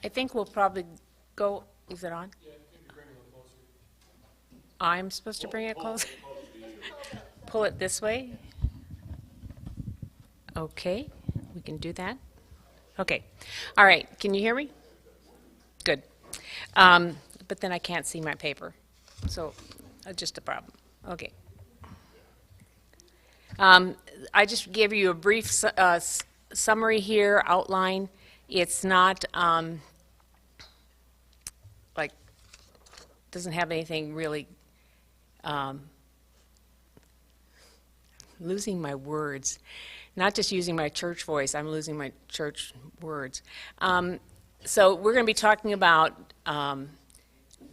I think we'll probably go, is it on? Yeah, maybe bring it a little closer. I'm supposed to bring it closer? Pull it this way? Okay, we can do that. Okay, all right, can you hear me? Good. But then I can't see my paper, so just a problem. Okay. I just gave you a brief summary here, outline. It's not like, doesn't have anything really, losing my words. Not just using my church voice, I'm losing my church words. So we're going to be talking about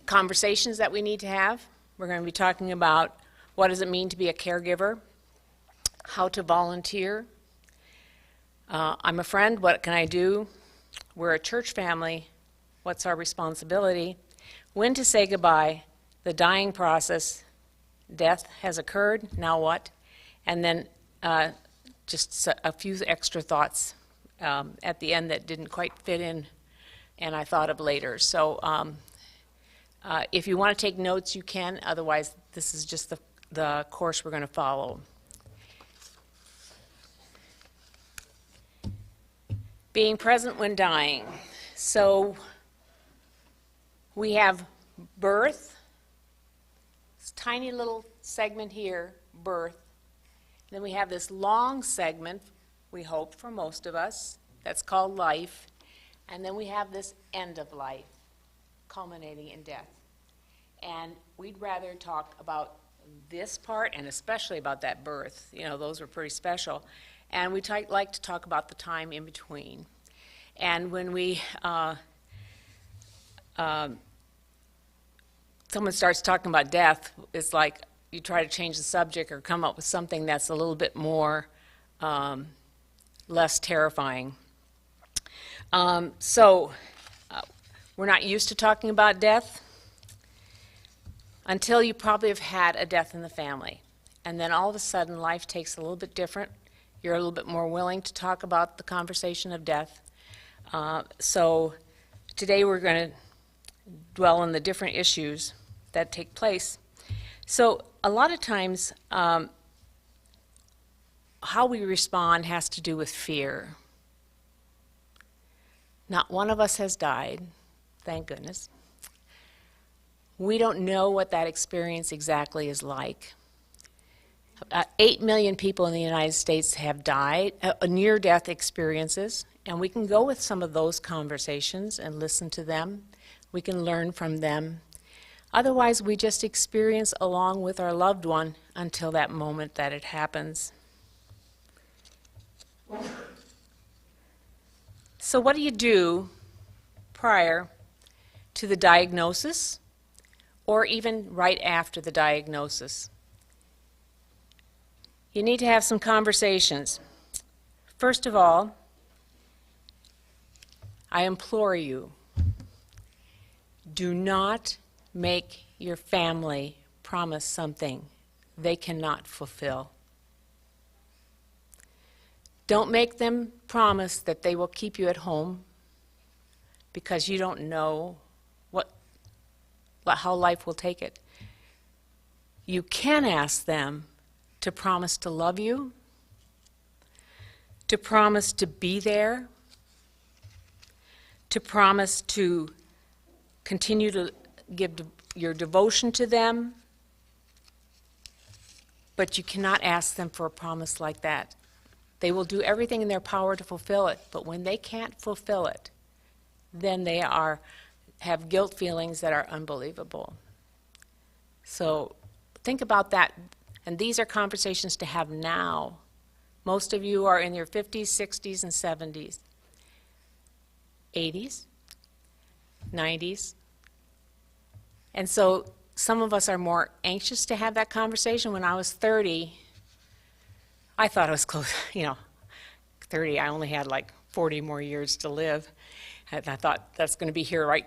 conversations that we need to have. We're going to be talking about what does it mean to be a caregiver, how to volunteer. I'm a friend, what can I do? We're a church family, what's our responsibility? When to say goodbye, the dying process, death has occurred, now what? And then just a few extra thoughts at the end that didn't quite fit in and I thought of later. So if you want to take notes, you can. Otherwise, this is just the course we're going to follow. Being present when dying. So we have birth, this tiny little segment here, birth. Then we have this long segment, we hope for most of us, that's called life. And then we have this end of life, culminating in death. And we'd rather talk about this part, and especially about that birth. You know, those were pretty special. And we'd like to talk about the time in between. And when we, someone starts talking about death, it's like you try to change the subject or come up with something that's a little bit more, less terrifying. So we're not used to talking about death until you probably have had a death in the family. And then all of a sudden life takes a little bit different. You're a little bit more willing to talk about the conversation of death. So today we're going to dwell on the different issues that take place. So a lot of times how we respond has to do with fear. Not one of us has died, thank goodness. We don't know what that experience exactly is like. 8 million people in the United States have died, near-death experiences, and we can go with some of those conversations and listen to them. We can learn from them. Otherwise, we just experience along with our loved one until that moment that it happens. So what do you do prior to the diagnosis or even right after the diagnosis? You need to have some conversations. First of all, I implore you, do not make your family promise something they cannot fulfill. Don't make them promise that they will keep you at home because you don't know how life will take it. You can ask them to promise to love you, to promise to be there, to promise to continue to give your devotion to them, but you cannot ask them for a promise like that. They will do everything in their power to fulfill it, but when they can't fulfill it, then they have guilt feelings that are unbelievable. So think about that, and these are conversations to have now. Most of you are in your 50s, 60s, and 70s, 80s, 90s. And so some of us are more anxious to have that conversation. When I was 30, I thought I was close, 30, I only had like 40 more years to live. And I thought that's going to be here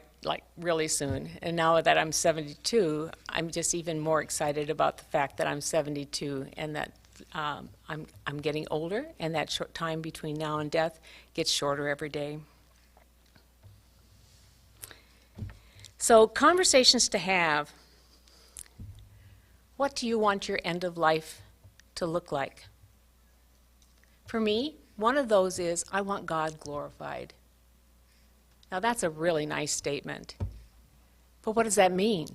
really soon. And now that I'm 72, I'm just even more excited about the fact that I'm 72 and that I'm getting older, and that short time between now and death gets shorter every day. So, conversations to have. What do you want your end of life to look like? For me, one of those is, I want God glorified. Now, that's a really nice statement. But what does that mean?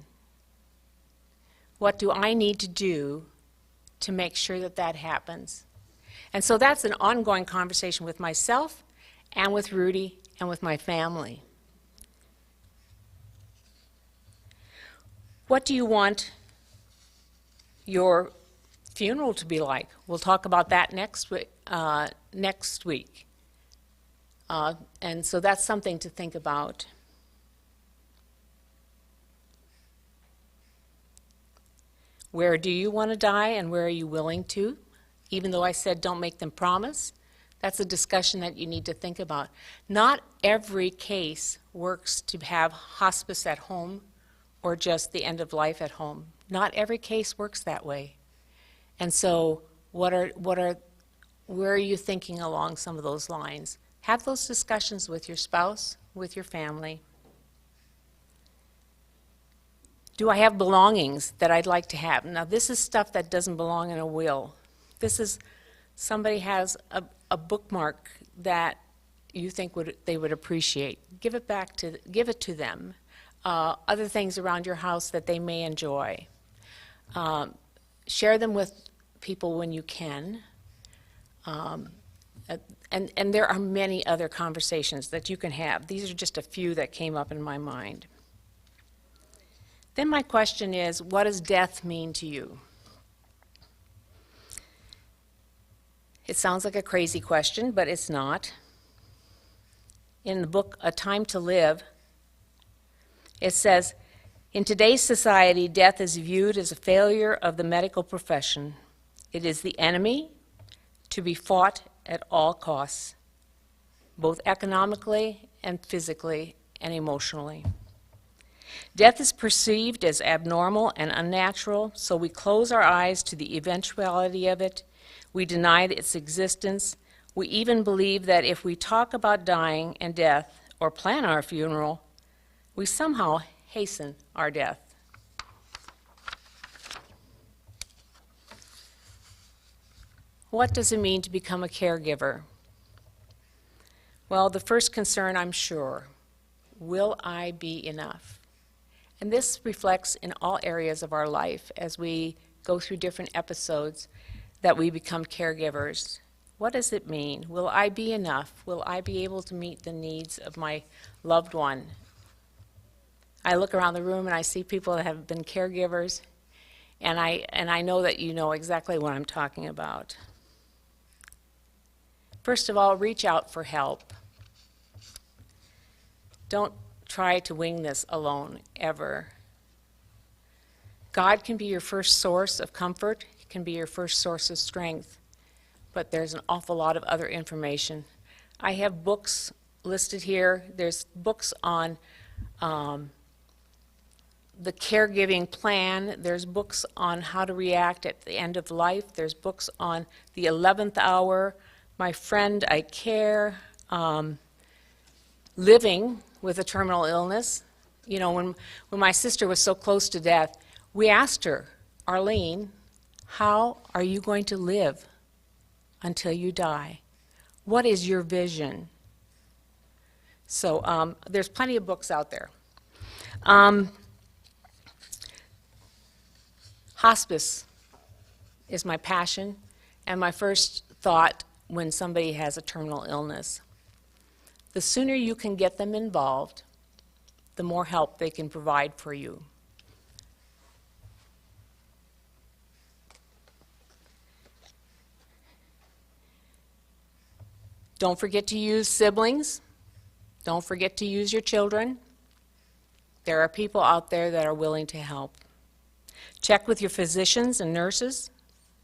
What do I need to do to make sure that that happens? And so that's an ongoing conversation with myself and with Rudy and with my family. What do you want your funeral to be like? We'll talk about that next week. And so that's something to think about. Where do you want to die and where are you willing to? Even though I said don't make them promise, that's a discussion that you need to think about. Not every case works to have hospice at home or just the end of life at home. Not every case works that way. And so where are you thinking along some of those lines? Have those discussions with your spouse, with your family. Do I have belongings that I'd like to have? Now, this is stuff that doesn't belong in a will. This is, somebody has a bookmark that you think they would appreciate. Give it to them. Other things around your house that they may enjoy. Share them with people when you can. And there are many other conversations that you can have. These are just a few that came up in my mind. Then my question is, what does death mean to you? It sounds like a crazy question, but it's not. In the book, A Time to Live, it says, in today's society, death is viewed as a failure of the medical profession. It is the enemy to be fought at all costs, both economically and physically and emotionally. Death is perceived as abnormal and unnatural, so we close our eyes to the eventuality of it. We deny its existence. We even believe that if we talk about dying and death or plan our funeral, we somehow hasten our death. What does it mean to become a caregiver? Well, the first concern, I'm sure, will I be enough? And this reflects in all areas of our life as we go through different episodes that we become caregivers. What does it mean? Will I be enough? Will I be able to meet the needs of my loved one? I look around the room and I see people that have been caregivers, and I know that you know exactly what I'm talking about. First of all, reach out for help. Don't try to wing this alone, ever. God can be your first source of comfort. He can be your first source of strength. But there's an awful lot of other information. I have books listed here. There's books on the caregiving plan. There's books on how to react at the end of life. There's books on the 11th hour, My Friend, I Care, living with a terminal illness. You know, when my sister was so close to death, we asked her, Arlene, how are you going to live until you die? What is your vision? So there's plenty of books out there. Hospice is my passion and my first thought when somebody has a terminal illness. The sooner you can get them involved, the more help they can provide for you. Don't forget to use siblings. Don't forget to use your children. There are people out there that are willing to help. Check with your physicians and nurses,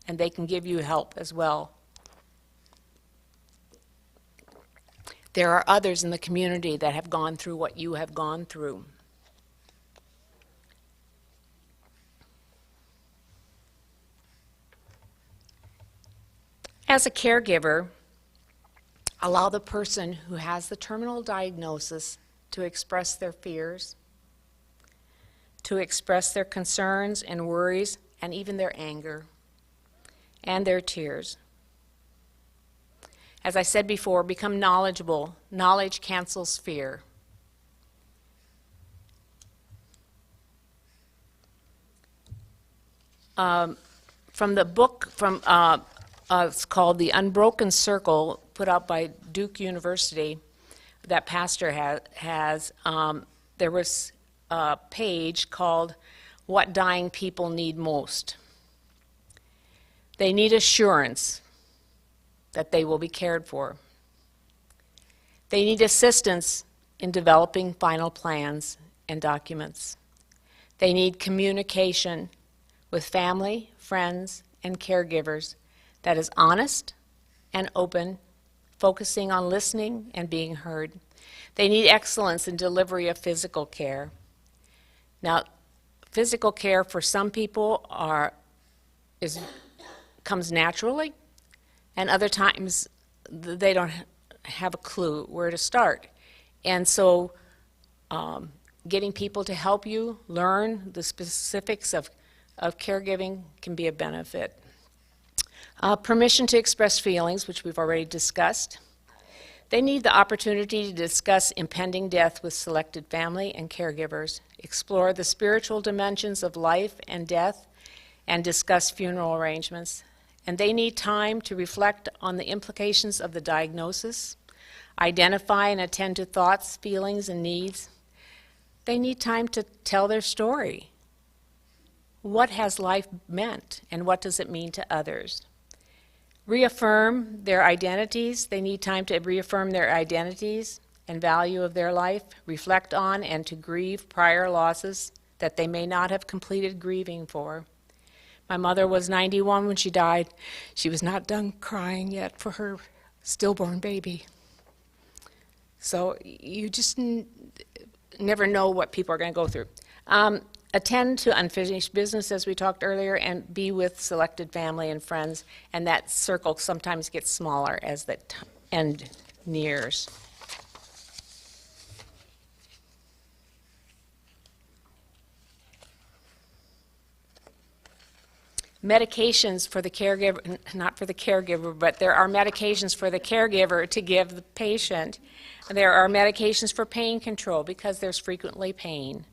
and they can give you help as well. There are others in the community that have gone through what you have gone through. As a caregiver, allow the person who has the terminal diagnosis to express their fears, to express their concerns and worries and even their anger and their tears. As I said before, become knowledgeable. Knowledge cancels fear. From the book, it's called The Unbroken Circle, put out by Duke University, that pastor has, there was a page called What Dying People Need Most. They need assurance that they will be cared for. They need assistance in developing final plans and documents. They need communication with family, friends, and caregivers that is honest and open, focusing on listening and being heard. They need excellence in delivery of physical care. Now, physical care for some people comes naturally, and other times they don't have a clue where to start. And so getting people to help you learn the specifics of caregiving can be a benefit. Permission to express feelings, which we've already discussed. They need the opportunity to discuss impending death with selected family and caregivers, explore the spiritual dimensions of life and death, and discuss funeral arrangements. And they need time to reflect on the implications of the diagnosis, identify and attend to thoughts, feelings, and needs. They need time to tell their story. What has life meant, and what does it mean to others? Reaffirm their identities. They need time to reaffirm their identities and value of their life, reflect on and to grieve prior losses that they may not have completed grieving for. My mother was 91 when she died. She was not done crying yet for her stillborn baby. So you just never know what people are going to go through. Attend to unfinished business, as we talked earlier, and be with selected family and friends, and that circle sometimes gets smaller as the end nears. Medications for the caregiver, not for the caregiver, but there are medications for the caregiver to give the patient. There are medications for pain control because there's frequently pain.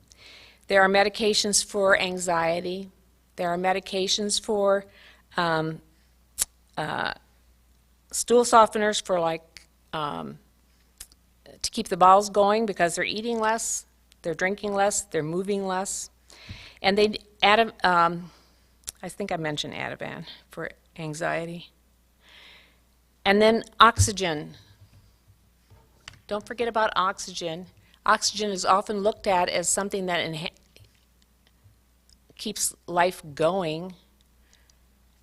There are medications for anxiety. There are medications for stool softeners for to keep the bowels going because they're eating less, they're drinking less, they're moving less. And they add, I think I mentioned Ativan for anxiety. And then oxygen. Don't forget about oxygen. Oxygen is often looked at as something that keeps life going,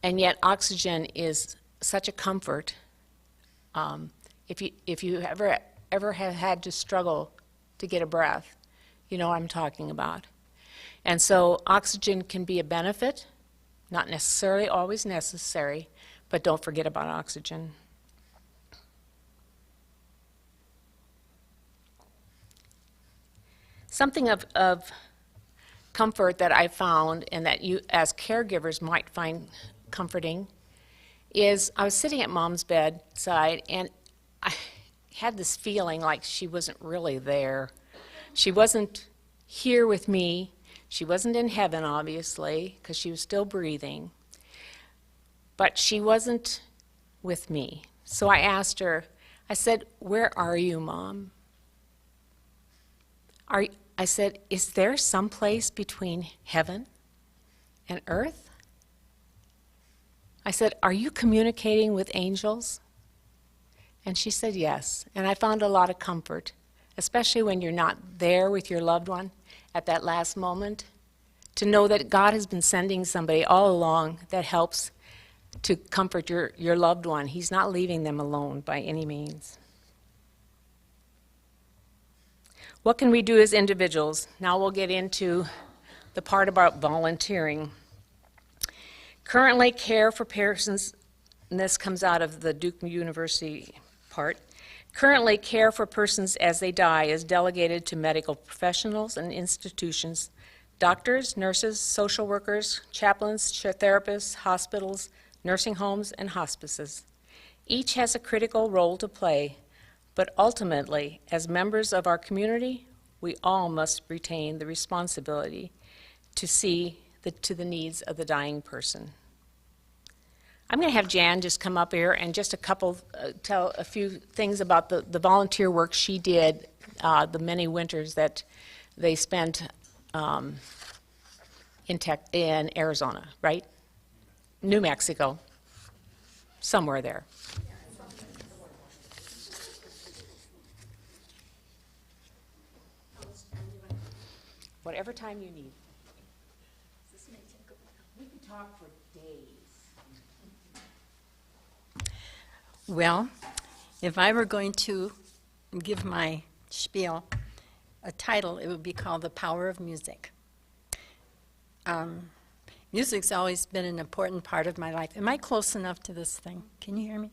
and yet oxygen is such a comfort. If you ever have had to struggle to get a breath, you know what I'm talking about. And so oxygen can be a benefit, not necessarily always necessary, but don't forget about oxygen. Something of comfort that I found and that you as caregivers might find comforting is I was sitting at Mom's bedside and I had this feeling like she wasn't really there. She wasn't here with me. She wasn't in heaven, obviously, because she was still breathing. But she wasn't with me. So I asked her, I said, "Where are you, Mom?" I said, "Is there some place between heaven and earth?" I said, "Are you communicating with angels?" And she said yes. And I found a lot of comfort, especially when you're not there with your loved one at that last moment, to know that God has been sending somebody all along that helps to comfort your loved one. He's not leaving them alone by any means. What can we do as individuals? Now we'll get into the part about volunteering. Currently, care for persons, and this comes out of the Duke University part. Currently, care for persons as they die is delegated to medical professionals and institutions Doctors, nurses, social workers, chaplains, therapists, hospitals, nursing homes, and hospices. Each has a critical role to play, but ultimately, as members of our community, we all must retain the responsibility to see to the needs of the dying person. I'm going to have Jan just come up here and just tell a few things about the volunteer work she did the many winters that they spent in Arizona, right? New Mexico, somewhere there. Whatever time you need. We can talk for days. Well, if I were going to give my spiel a title, it would be called The Power of Music. Music's always been an important part of my life. Am I close enough to this thing? Can you hear me?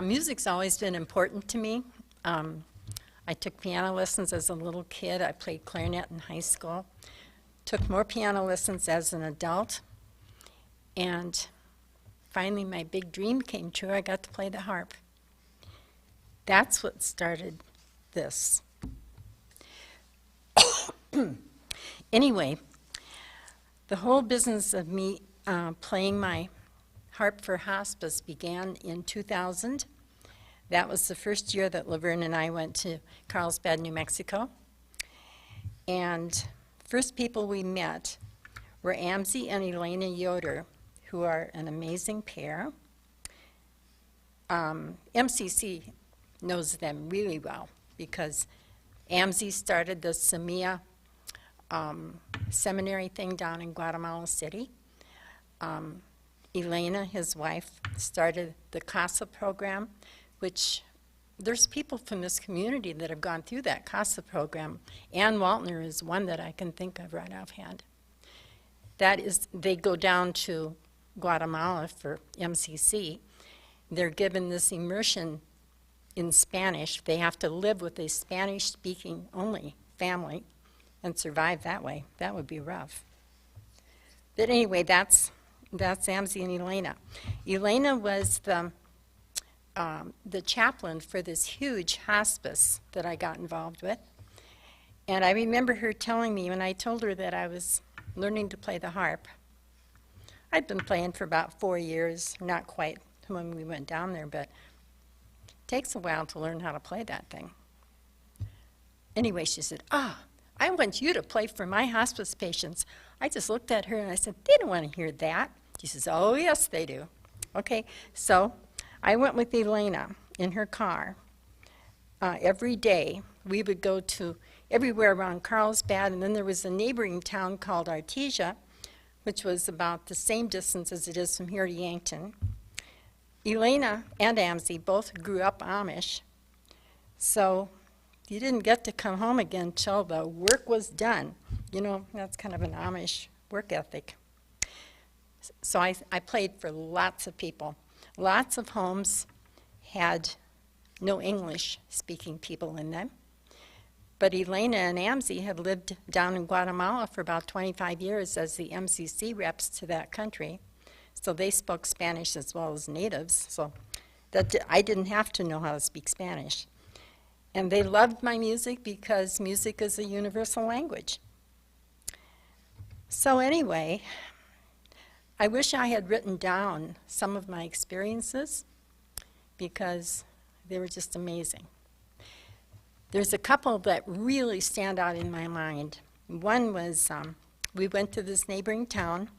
Music's always been important to me. I took piano lessons as a little kid. I played clarinet in high school. Took more piano lessons as an adult. And finally, my big dream came true. I got to play the harp. That's what started this. Anyway, the whole business of me playing my harp for hospice began in 2000. That was the first year that Laverne and I went to Carlsbad, New Mexico. And first people we met were Amzie and Elena Yoder, who are an amazing pair. MCC knows them really well because Amzie started the Semilla seminary thing down in Guatemala City. Elena, his wife, started the CASA program, which there's people from this community that have gone through that CASA program. Ann Waltner is one that I can think of right offhand. That is, they go down to Guatemala for MCC. They're given this immersion in Spanish. They have to live with a Spanish-speaking only family and survive that way. That would be rough. But anyway, that's Amzie and Elena. Elena was the chaplain for this huge hospice that I got involved with. And I remember her telling me when I told her that I was learning to play the harp. I'd been playing for about 4 years, not quite when we went down there, but it takes a while to learn how to play that thing. Anyway, she said, I want you to play for my hospice patients. I just looked at her and I said, they don't want to hear that. She says, oh, yes, they do. Okay, so I went with Elena in her car. Every day, we would go to everywhere around Carlsbad, and then there was a neighboring town called Artesia, which was about the same distance as it is from here to Yankton. Elena and Amzie both grew up Amish, so you didn't get to come home again till the work was done. You know, that's kind of an Amish work ethic. So I played for lots of people. Lots of homes had no English-speaking people in them. But Elena and Amzie had lived down in Guatemala for about 25 years as the MCC reps to that country. So they spoke Spanish as well as natives. So I didn't have to know how to speak Spanish. And they loved my music because music is a universal language. So anyway, I wish I had written down some of my experiences because they were just amazing. There's a couple that really stand out in my mind. One was we went to this neighboring town.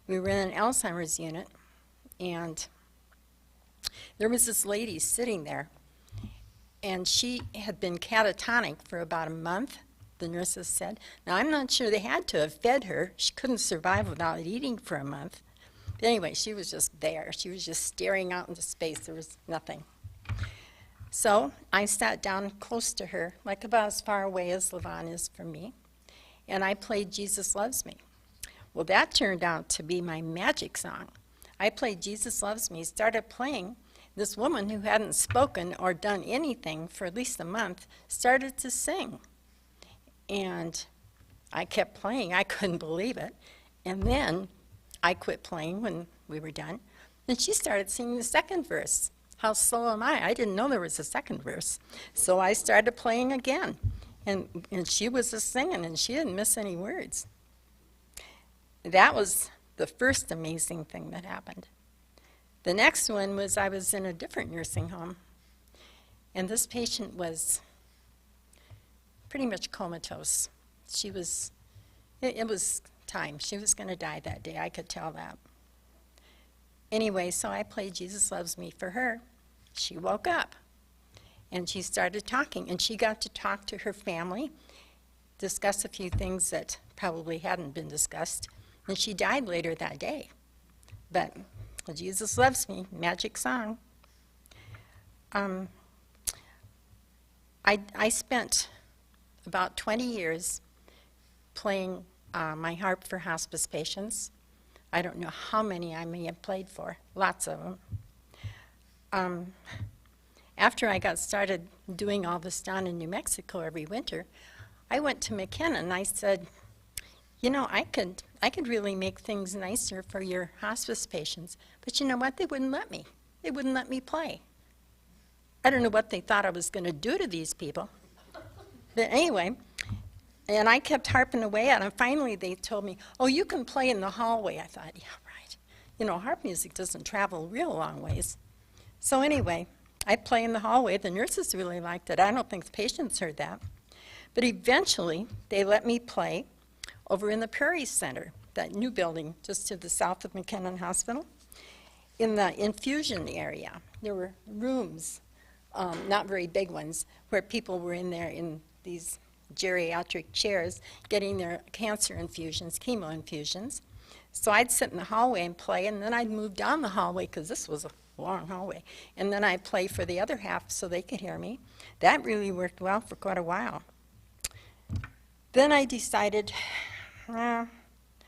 We were in an Alzheimer's unit, and there was this lady sitting there, and she had been catatonic for about a month, the nurses said. Now, I'm not sure they had to have fed her. She couldn't survive without eating for a month. But anyway, she was just there. She was just staring out into space. There was nothing. So I sat down close to her, like about as far away as Levon is from me, and I played Jesus Loves Me. Well, that turned out to be my magic song. I played Jesus Loves Me, started playing. This woman who hadn't spoken or done anything for at least a month started to sing. And I kept playing. I couldn't believe it. And then I quit playing when we were done. And she started singing the second verse. How slow am I? I didn't know there was a second verse. So I started playing again. And she was just singing, and she didn't miss any words. That was the first amazing thing that happened. The next one was I was in a different nursing home. And this patient was pretty much comatose. She was, it was time. She was going to die that day. I could tell that. Anyway, so I played Jesus Loves Me for her. She woke up, and she started talking, and she got to talk to her family, discuss a few things that probably hadn't been discussed, and she died later that day. But Jesus Loves Me, magic song. I spent about 20 years playing my harp for hospice patients. I don't know how many I may have played for, lots of them. After I got started doing all this down in New Mexico every winter, I went to McKenna and I said, you know, I could really make things nicer for your hospice patients. But you know what? They wouldn't let me. They wouldn't let me play. I don't know what they thought I was going to do to these people. But anyway, and I kept harping away at them. Finally, they told me, oh, you can play in the hallway. I thought, yeah, right. You know, harp music doesn't travel real long ways. So anyway, I play in the hallway. The nurses really liked it. I don't think the patients heard that. But eventually, they let me play over in the Prairie Center, that new building just to the south of McKinnon Hospital, in the infusion area. There were rooms, not very big ones, where people were in there in these geriatric chairs getting their cancer infusions, chemo infusions. So I'd sit in the hallway and play, and then I'd move down the hallway, because this was a long hallway, and then I'd play for the other half so they could hear me. That really worked well for quite a while. Then I decided, I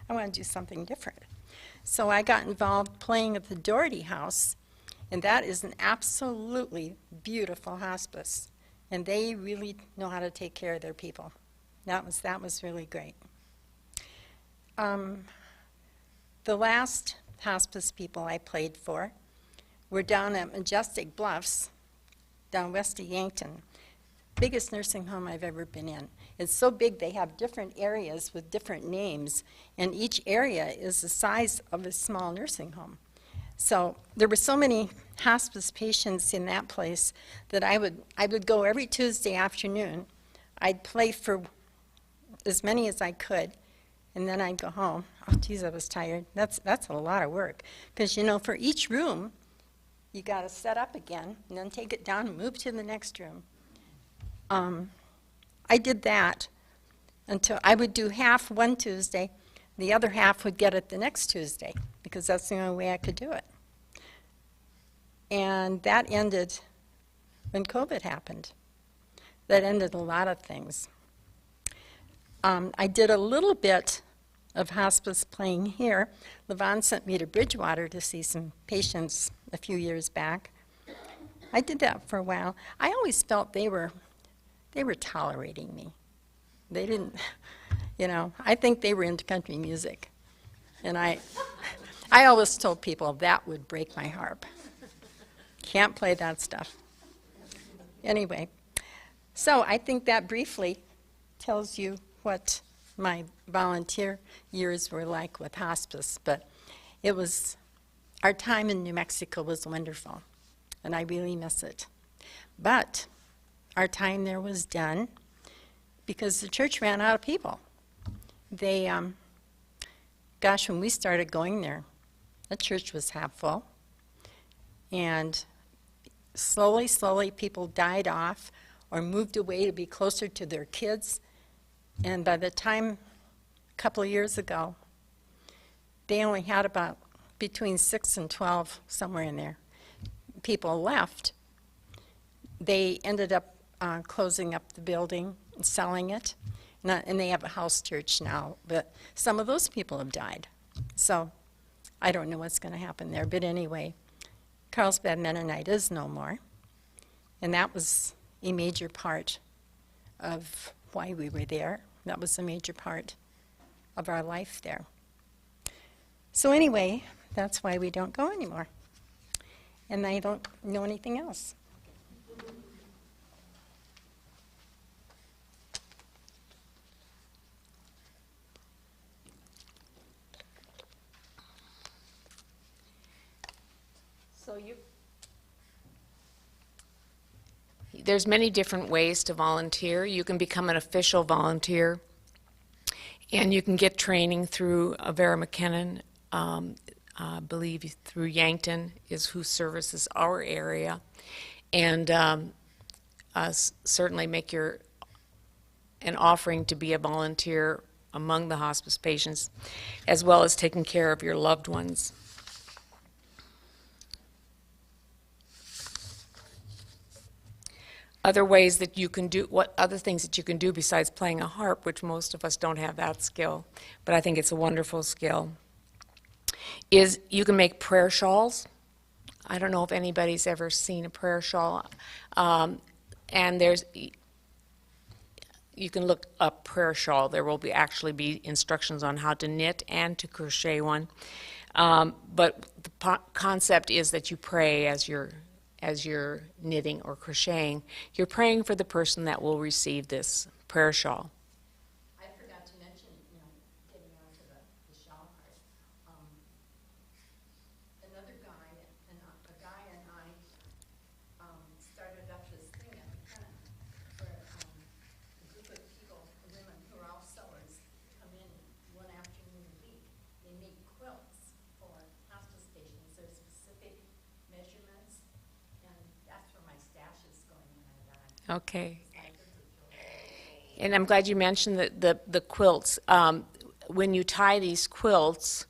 want to do something different. So I got involved playing at the Doherty House, and that is an absolutely beautiful hospice. And they really know how to take care of their people. That was really great. The last hospice people I played for were down at Majestic Bluffs, down west of Yankton. Biggest nursing home I've ever been in. It's so big they have different areas with different names, and each area is the size of a small nursing home. So there were so many hospice patients in that place that I would go every Tuesday afternoon. I'd play for as many as I could, and then I'd go home. Oh, geez, I was tired. That's a lot of work. Because, you know, for each room, you got to set up again, and then take it down and move to the next room. I did that until I would do half one Tuesday, the other half would get it the next Tuesday, because that's the only way I could do it. And that ended when COVID happened. That ended a lot of things. I did a little bit of hospice playing here. Levon sent me to Bridgewater to see some patients a few years back. I did that for a while. I always felt they were tolerating me. They didn't, you know, I think they were into country music. And I always told people that would break my harp. Can't play that stuff. Anyway, so I think that briefly tells you what my volunteer years were like with hospice. But it was, our time in New Mexico was wonderful, and I really miss it. But our time there was done because the church ran out of people. They, gosh, when we started going there, the church was half full. And slowly, slowly, people died off or moved away to be closer to their kids. And by the time, a couple of years ago, they only had about between 6 and 12, somewhere in there, people left. They ended up closing up the building and selling it. And they have a house church now, but some of those people have died. So I don't know what's going to happen there. But anyway, Carlsbad Mennonite is no more. And that was a major part of why we were there That was a major part of our life there. So anyway, that's why we don't go anymore. And I don't know anything else. So there's many different ways to volunteer. You can become an official volunteer, and you can get training through Vera McKinnon, I believe through Yankton is who services our area, and certainly make an offering to be a volunteer among the hospice patients, as well as taking care of your loved ones. Other ways that you can do, what other things that you can do besides playing a harp, which most of us don't have that skill, but I think it's a wonderful skill, is you can make prayer shawls. I don't know if anybody's ever seen a prayer shawl. And you can look up prayer shawl. There will actually be instructions on how to knit and to crochet one. But the concept is that you pray as you're knitting or crocheting. You're praying for the person that will receive this prayer shawl. I forgot to mention, getting on to the shawl part. Another guy and I started up this thing at McKenna where a group of people, women who are all sewers, come in one afternoon a week. They make quilts for hospice patients. There's specific measurements. And that's where my stash is going when I die. Okay. And I'm glad you mentioned the quilts. When you tie these quilts,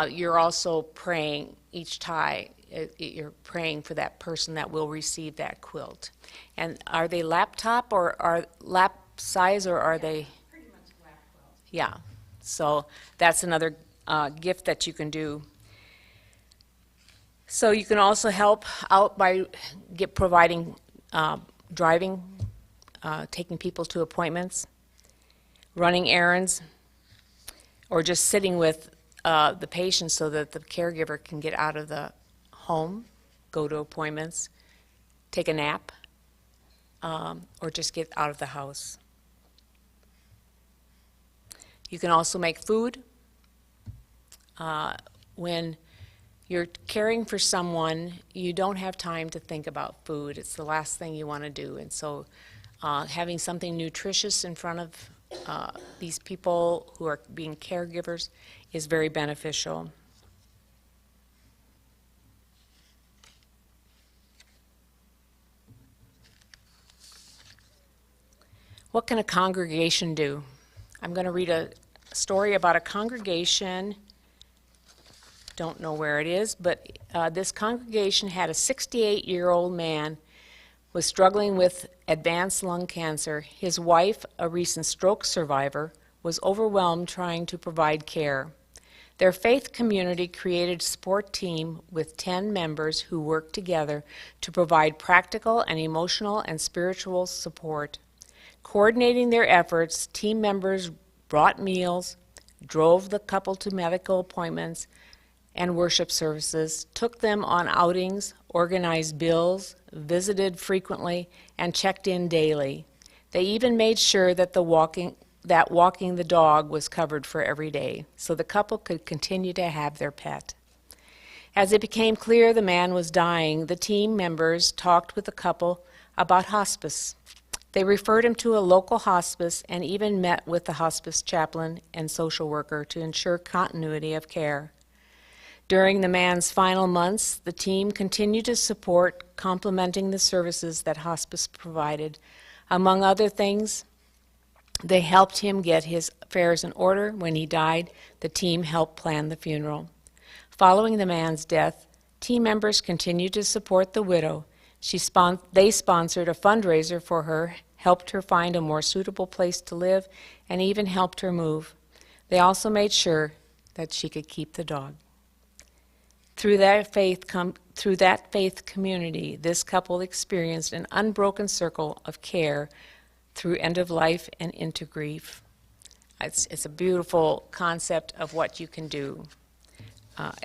you're also praying each tie. You're praying for that person that will receive that quilt. And are they laptop or are lap size, or are they? Pretty much lap quilts. Yeah. So that's another gift that you can do. So you can also help out by providing driving, taking people to appointments, running errands, or just sitting with the patient so that the caregiver can get out of the home, go to appointments, take a nap, or just get out of the house. You can also make food. When you're caring for someone, you don't have time to think about food. It's the last thing you want to do. And so having something nutritious in front of these people who are being caregivers is very beneficial. What can a congregation do? I'm going to read a story about a congregation. Don't know where it is, but this congregation had a 68-year-old man was struggling with advanced lung cancer. His wife, a recent stroke survivor, was overwhelmed trying to provide care. Their faith community created a support team with 10 members who worked together to provide practical and emotional and spiritual support. Coordinating their efforts, team members brought meals, drove the couple to medical appointments and worship services, took them on outings, organized bills, visited frequently, and checked in daily. They even made sure that walking the dog was covered for every day, so the couple could continue to have their pet. As it became clear the man was dying, the team members talked with the couple about hospice. They referred him to a local hospice and even met with the hospice chaplain and social worker to ensure continuity of care. During the man's final months, the team continued to support, complementing the services that hospice provided. Among other things, they helped him get his affairs in order. When he died, the team helped plan the funeral. Following the man's death, team members continued to support the widow. They sponsored a fundraiser for her, helped her find a more suitable place to live, and even helped her move. They also made sure that she could keep the dog. Through that faith community, this couple experienced an unbroken circle of care through end of life and into grief. It's a beautiful concept of what you can do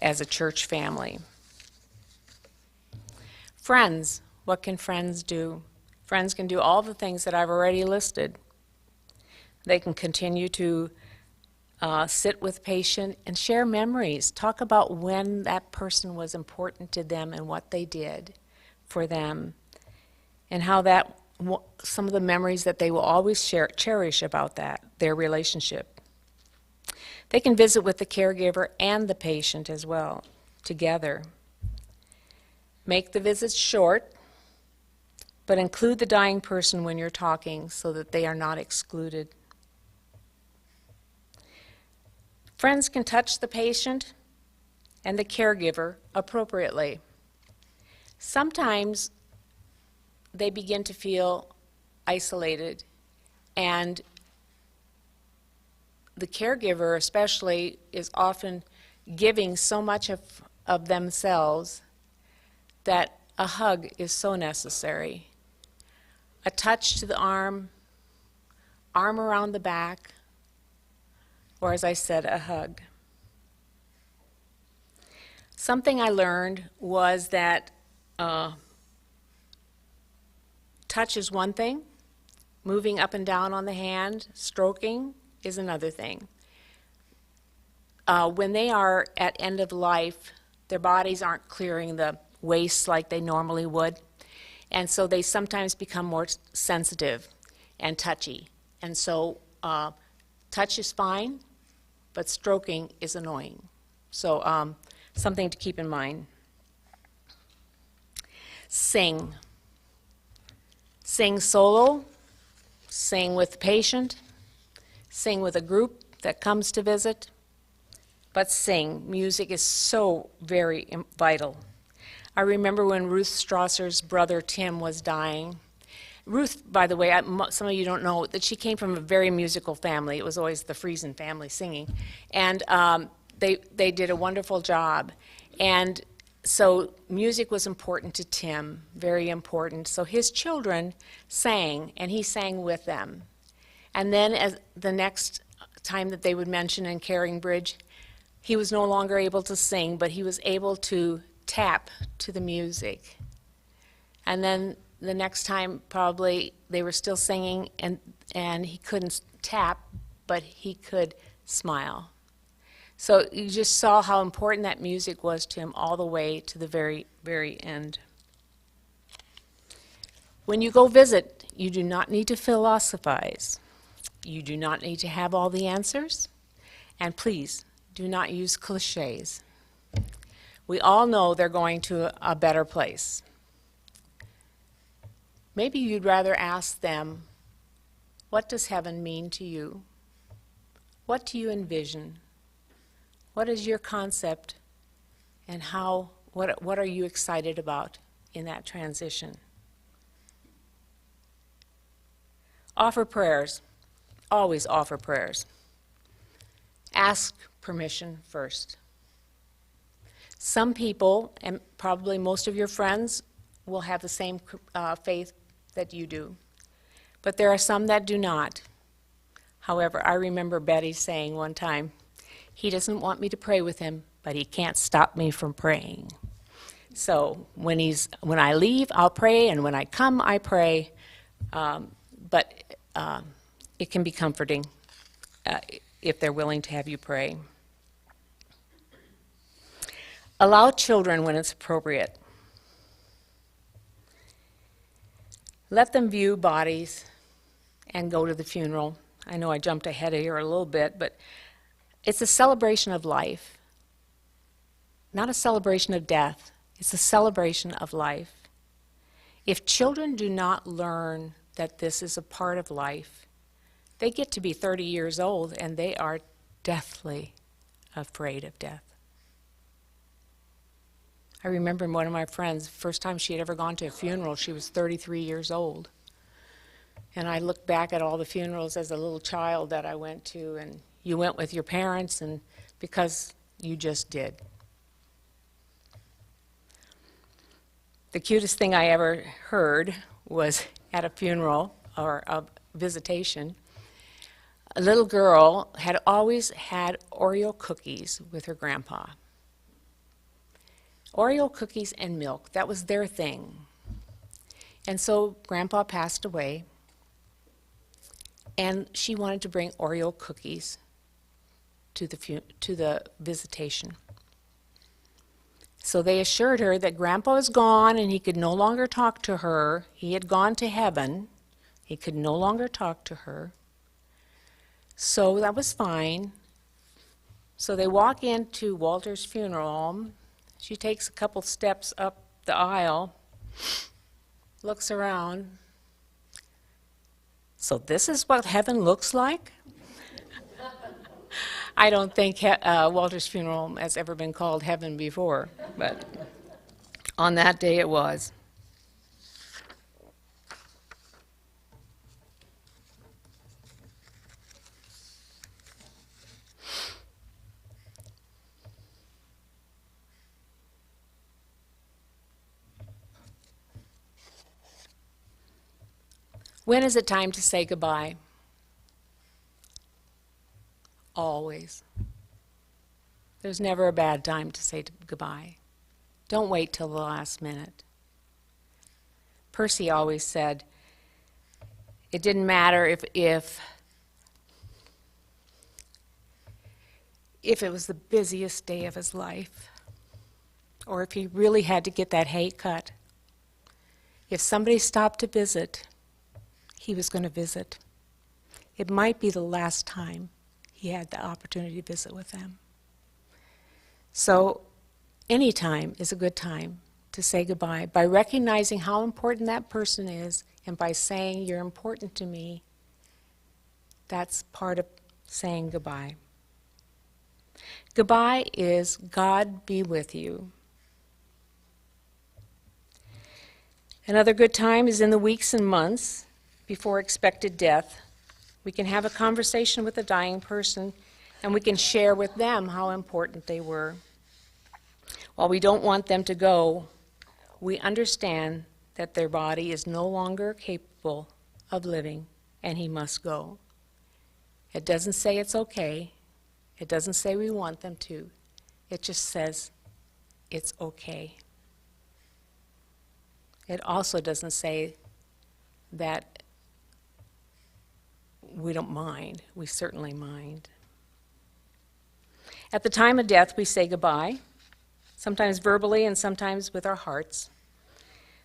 as a church family. Friends, what can friends do? Friends can do all the things that I've already listed. They can continue to sit with patient and share memories. Talk about when that person was important to them and what they did for them, and how that some of the memories that they will always cherish about their relationship. They can visit with the caregiver and the patient as well, together. Make the visits short, but include the dying person when you're talking so that they are not excluded. Friends can touch the patient and the caregiver appropriately. Sometimes they begin to feel isolated, and the caregiver especially is often giving so much of themselves that a hug is so necessary. A touch to the arm around the back, or as I said, a hug. Something I learned was that touch is one thing, moving up and down on the hand, stroking is another thing. When they are at end of life, their bodies aren't clearing the waste like they normally would, and so they sometimes become more sensitive and touchy. And so touch is fine, but stroking is annoying. So something to keep in mind. Sing. Sing solo, sing with the patient, sing with a group that comes to visit, but sing. Music is so very vital. I remember when Ruth Strasser's brother Tim was dying. Ruth, by the way, some of you don't know that she came from a very musical family. It was always the Friesen family singing. And they did a wonderful job. And so music was important to Tim, very important. So his children sang, and he sang with them. And then as the next time that they would mention in Caring Bridge, he was no longer able to sing, but he was able to tap to the music. And then the next time probably they were still singing, and he couldn't tap, but he could smile. So you just saw how important that music was to him all the way to the very, very end. When you go visit, you do not need to philosophize. You do not need to have all the answers. And please, do not use cliches. We all know they're going to a better place. Maybe you'd rather ask them, what does heaven mean to you? What do you envision? What is your concept, and what are you excited about in that transition? Offer prayers. Always offer prayers. Ask permission first. Some people, and probably most of your friends, will have the same faith that you do. But there are some that do not. However, I remember Betty saying one time, he doesn't want me to pray with him, but he can't stop me from praying. So when I leave, I'll pray, and when I come, I pray. But it can be comforting if they're willing to have you pray. Allow children when it's appropriate. Let them view bodies and go to the funeral. I know I jumped ahead here a little bit, but it's a celebration of life, not a celebration of death. It's a celebration of life. If children do not learn that this is a part of life, they get to be 30 years old and they are deathly afraid of death. I remember one of my friends, the first time she had ever gone to a funeral, she was 33 years old. And I look back at all the funerals as a little child that I went to, and you went with your parents, and because you just did. The cutest thing I ever heard was at a funeral or a visitation. a little girl had always had Oreo cookies with her grandpa. Oreo cookies and milk, that was their thing. And so Grandpa passed away, and she wanted to bring Oreo cookies to the visitation. So they assured her that Grandpa was gone and he could no longer talk to her. He had gone to heaven. He could no longer talk to her. So that was fine. So they walk into Walter's funeral home. She takes a couple steps up the aisle, looks around. So this is what heaven looks like? I don't think Walter's funeral home has ever been called heaven before, but on that day it was. When is it time to say goodbye? Always. There's never a bad time to say goodbye. Don't wait till the last minute. Percy always said it didn't matter if it was the busiest day of his life, or if he really had to get that hay cut. If somebody stopped to visit, he was going to visit. It might be the last time he had the opportunity to visit with them. So any time is a good time to say goodbye. By recognizing how important that person is and by saying, "You're important to me," that's part of saying goodbye. Goodbye is God be with you. Another good time is in the weeks and months before expected death. We can have a conversation with a dying person, and we can share with them how important they were. While we don't want them to go, we understand that their body is no longer capable of living, and he must go. It doesn't say it's okay. It doesn't say we want them to. It just says it's okay. It also doesn't say that we don't mind. We certainly mind. At the time of death, we say goodbye, sometimes verbally and sometimes with our hearts.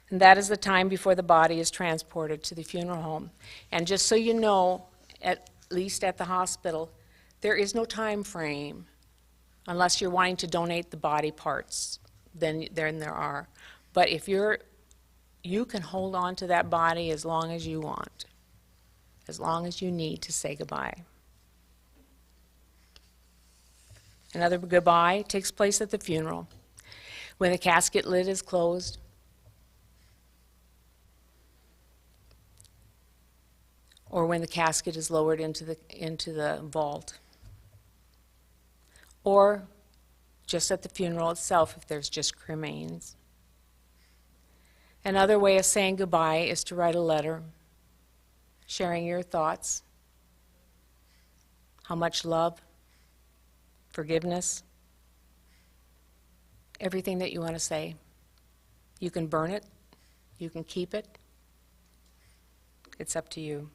And that is the time before the body is transported to the funeral home. And just so you know, at least at the hospital, there is no time frame unless you're wanting to donate the body parts, then there are. But if you can hold on to that body as long as you want, as long as you need to say goodbye. Another goodbye takes place at the funeral, when the casket lid is closed, or when the casket is lowered into the vault, or just at the funeral itself if there's just cremains. Another way of saying goodbye is to write a letter, sharing your thoughts, how much love, forgiveness, everything that you want to say. You can burn it, you can keep it. It's up to you.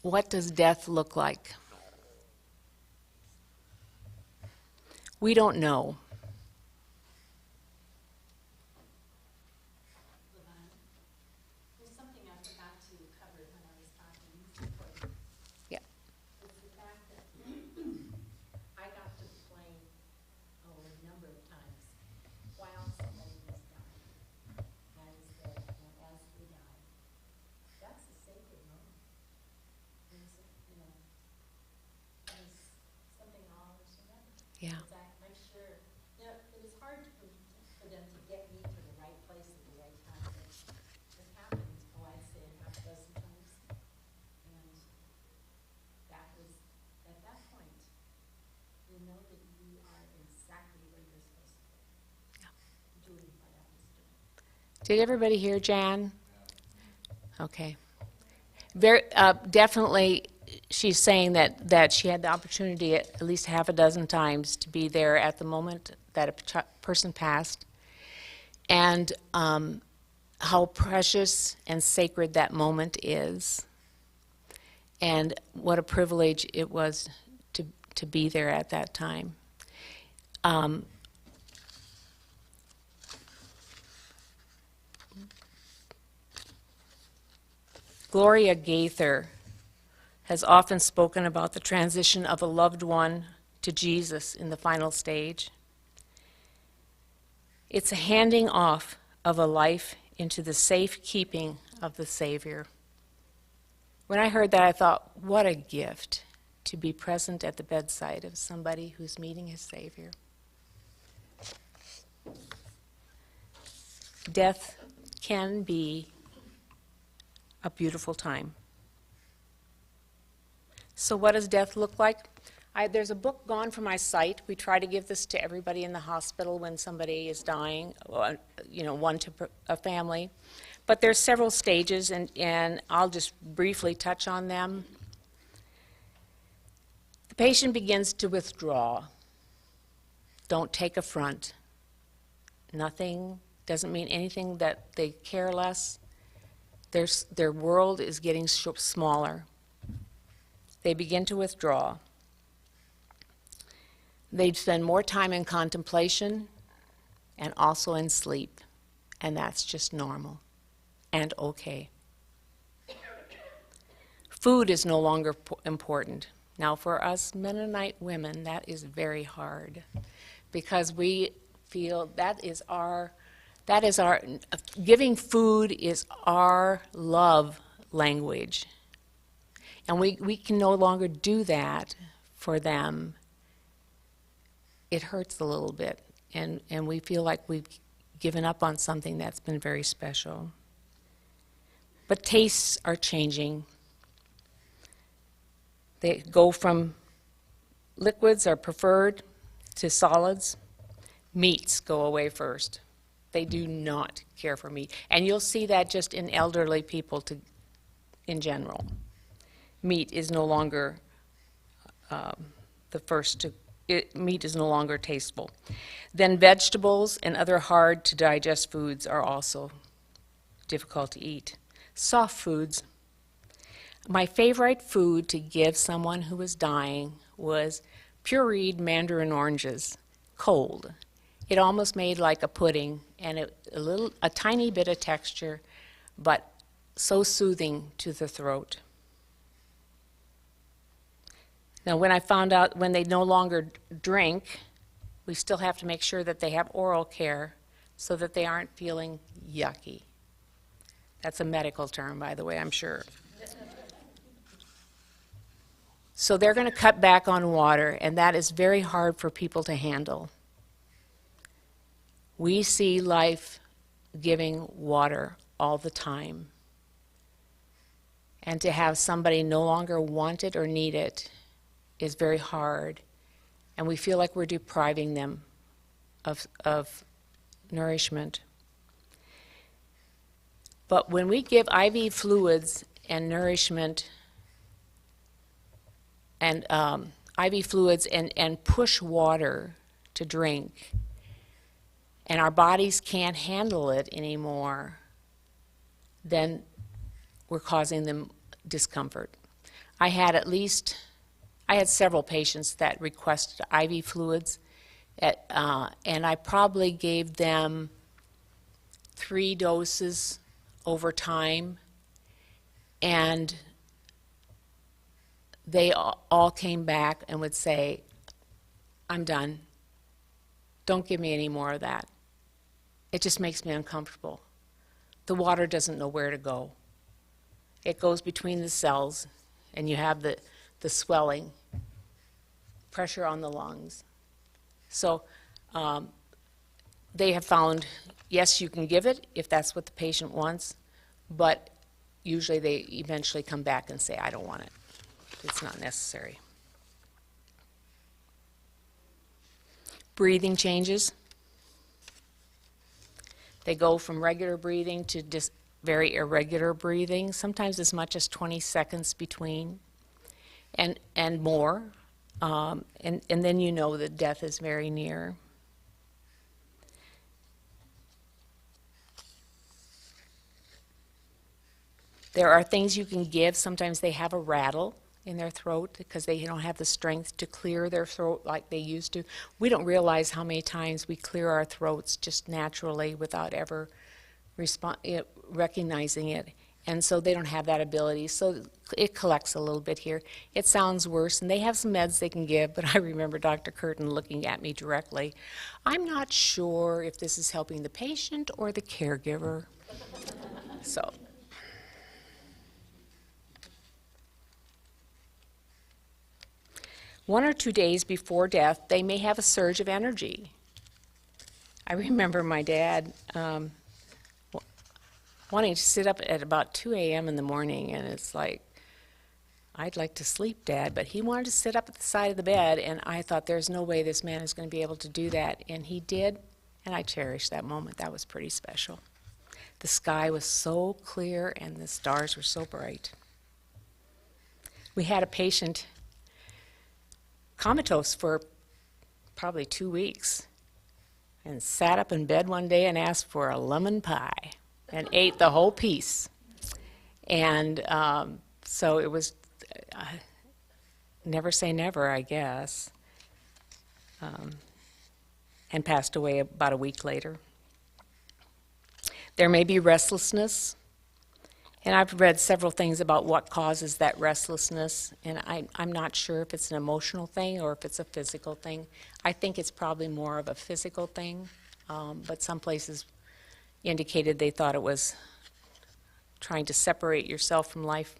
What does death look like? We don't know. There's something I forgot to cover when I was talking before. Yeah. It's the fact that I got to explain a number of times while somebody was dying. And that as we die, that's a sacred moment. It's, it's something I'll always remember. Yeah. I'm sure, it was hard for them to get me to the right place at the right time. It happened, I'd say a half dozen times. And that was, at that point, you know that you are exactly where you're supposed to be. Yeah. Doing what I was Did everybody hear Jan? Okay. Very, definitely, she's saying that she had the opportunity at least half a dozen times to be there at the moment that a person passed, and how precious and sacred that moment is, and what a privilege it was to be there at that time. Gloria Gaither has often spoken about the transition of a loved one to Jesus in the final stage. It's a handing off of a life into the safe keeping of the Savior. When I heard that, I thought, what a gift to be present at the bedside of somebody who's meeting his Savior. Death can be a beautiful time. So what does death look like? There's a book gone from my site. We try to give this to everybody in the hospital when somebody is dying, one to a family. But there's several stages, and I'll just briefly touch on them. The patient begins to withdraw. Don't take affront. Nothing doesn't mean anything that they care less. Their world is getting smaller. They begin to withdraw. They spend more time in contemplation and also in sleep, and that's just normal and okay. Food is no longer important. Now, for us Mennonite women, that is very hard because we feel that is our giving food is our love language. And we can no longer do that for them. It hurts a little bit, and we feel like we've given up on something that's been very special. But tastes are changing. They go from liquids are preferred to solids. Meats go away first. They do not care for meat. And you'll see that just in elderly people in general. Meat is no longer meat is no longer tasteful. Then vegetables and other hard to digest foods are also difficult to eat. Soft foods. My favorite food to give someone who was dying was pureed mandarin oranges, cold. It almost made like a pudding, and a tiny bit of texture, but so soothing to the throat. Now, when I found out when they no longer drink, we still have to make sure that they have oral care so that they aren't feeling yucky. That's a medical term, by the way, I'm sure. So they're going to cut back on water, and that is very hard for people to handle. We see life giving water all the time. And to have somebody no longer want it or need it is very hard. And we feel like we're depriving them of nourishment. But when we give IV fluids and nourishment and IV fluids and push water to drink, and our bodies can't handle it anymore, then we're causing them discomfort. I had several patients that requested IV fluids, and I probably gave them 3 doses over time, and they all came back and would say, I'm done. Don't give me any more of that. It just makes me uncomfortable. The water doesn't know where to go. It goes between the cells, and you have the swelling, pressure on the lungs. So they have found, yes, you can give it if that's what the patient wants, but usually they eventually come back and say, I don't want it. It's not necessary. Breathing changes. They go from regular breathing to just very irregular breathing, sometimes as much as 20 seconds between, and more. And then you know that death is very near. There are things you can give. Sometimes they have a rattle in their throat because they don't have the strength to clear their throat like they used to. We don't realize how many times we clear our throats just naturally without ever recognizing it. And so they don't have that ability. So it collects a little bit here. It sounds worse, and they have some meds they can give, but I remember Dr. Curtin looking at me directly. I'm not sure if this is helping the patient or the caregiver. So. One or 2 days before death, they may have a surge of energy. I remember my dad wanting to sit up at about 2 a.m. in the morning, and it's like, I'd like to sleep, Dad, but he wanted to sit up at the side of the bed, and I thought there's no way this man is going to be able to do that, and he did, and I cherished that moment. That was pretty special. The sky was so clear, and the stars were so bright. We had a patient comatose for probably 2 weeks and sat up in bed one day and asked for a lemon pie and ate the whole piece. And so it was never say never, I guess, and passed away about a week later. There may be restlessness. And I've read several things about what causes that restlessness, and I'm not sure if it's an emotional thing or if it's a physical thing. I think it's probably more of a physical thing, but some places indicated they thought it was trying to separate yourself from life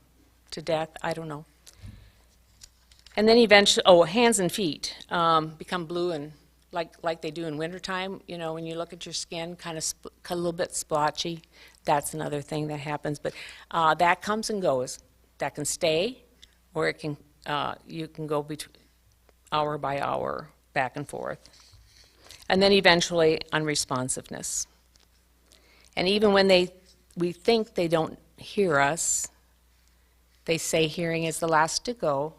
to death. I don't know. And then eventually, hands and feet become blue and like they do in wintertime. You know, when you look at your skin, kind of a little bit splotchy. That's another thing that happens, but that comes and goes. That can stay, or it can you can go hour by hour, back and forth. And then eventually unresponsiveness. And even when we think they don't hear us, they say hearing is the last to go.